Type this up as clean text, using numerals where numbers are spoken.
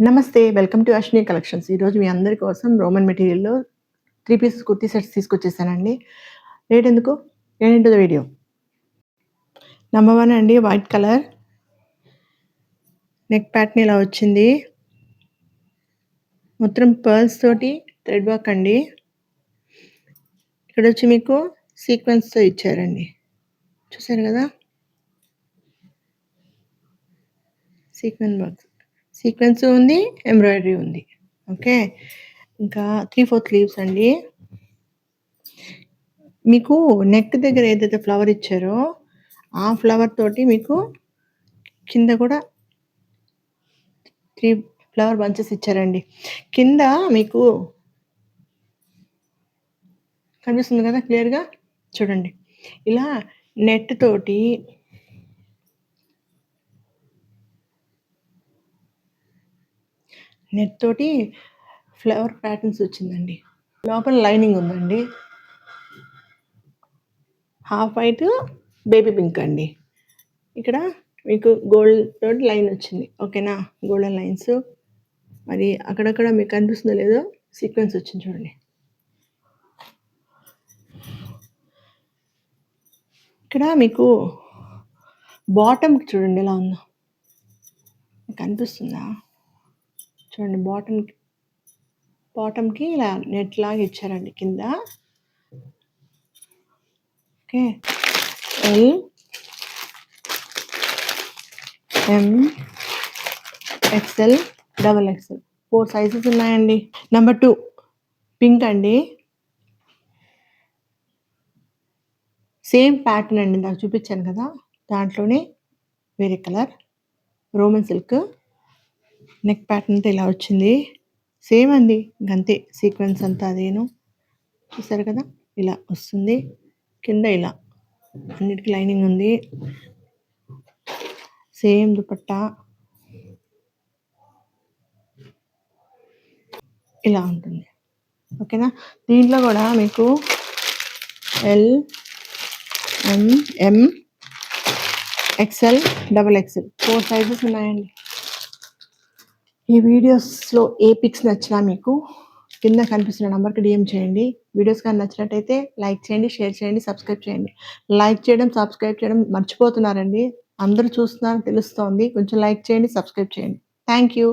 నమస్తే. Welcome to Ashwini collections. ఈరోజు మీ అందరి కోసం రోమన్ మెటీరియల్‌లో 3 పీస్ కుర్తీ సెట్స్ తీసుకొచ్చేసానండి. రేట్ ఎందుకు? Get into the video. Number 1 అండి వైట్ కలర్. నెక్ ప్యాటర్న్ ఇలా వచ్చింది. మొత్తం పర్ల్స్ తోటి థ్రెడ్ వర్క్ అండి. ఇక్కడొచ్చి మీకు సీక్వెన్స్‌తో ఇచ్చారండి. చూసారు గదా! సీక్వెన్స్ ఉంది, ఎంబ్రాయిడరీ ఉంది. ఓకే. ఇంకా 3/4 స్లీవ్స్ అండి. మీకు నెక్ దగ్గర ఏదైతే ఫ్లవర్ ఇచ్చారో, ఆ ఫ్లవర్ తోటి మీకు కింద కూడా 3 ఫ్లవర్ బంచెస్ ఇచ్చారండి. కింద మీకు కనిపిస్తుంది కదా క్లియర్‌గా? చూడండి. ఇలా నెట్ తోటి ఫ్లవర్ ప్యాటర్న్స్ వచ్చిందండి. లోపల లైనింగ్ ఉందండి. హాఫ్ వైట్, బేబీ పింక్ అండి. ఇక్కడ మీకు గోల్డ్ తోటి లైన్ వచ్చింది. ఓకేనా? Golden lines. మరి అక్కడక్కడ మీకు కనిపిస్తుందో లేదో సీక్వెన్స్ వచ్చింది చూడండి. ఇక్కడ మీకు బాటమ్‌కి చూడండి ఎలా ఉందో. కనిపిస్తుందా? చూడండి బాటమ్‌కి ఇలా నెట్ లాగా ఇచ్చారండి కింద. ఓకే. ఎల్, ఎం, ఎక్స్ఎల్, డబల్ ఎక్స్ఎల్ 4 సైజెస్ ఉన్నాయండి. నెంబర్ 2 పింక్ అండి. సేమ్ ప్యాటర్న్ అండి. ఇందాక చూపించాను కదా! దాంట్లోనే వేరే colour Roman silk. Neck pattern అంతా ఇలా వచ్చింది. సేమ్ అండి. ఇంకంతే సీక్వెన్స్ అంతా అదేను. చూసారు కదా! ఇలా వస్తుంది. కింద ఇలా అన్నిటికి లైనింగ్ ఉంది. సేమ్ దుపట్టా ఇలా ఉంటుంది. ఓకేనా? దీంట్లో కూడా మీకు ఎల్, ఎం, ఎక్స్ఎల్, డబల్ ఎక్స్ఎల్ 4 సైజెస్ ఉన్నాయండి. ఈ వీడియోస్‌లో ఏ పిక్స్ నచ్చినా మీకు కింద కనిపిస్తున్న నంబర్‌కి డీఎం చేయండి. వీడియోస్ కానీ నచ్చినట్టయితే లైక్ చేయండి, షేర్ చేయండి, సబ్స్క్రైబ్ చేయండి. లైక్ చేయడం, సబ్స్క్రైబ్ చేయడం మర్చిపోతున్నారండి. అందరూ చూస్తున్నారని తెలుస్తోంది. కొంచెం లైక్ చేయండి, సబ్స్క్రైబ్ చేయండి. Thank you.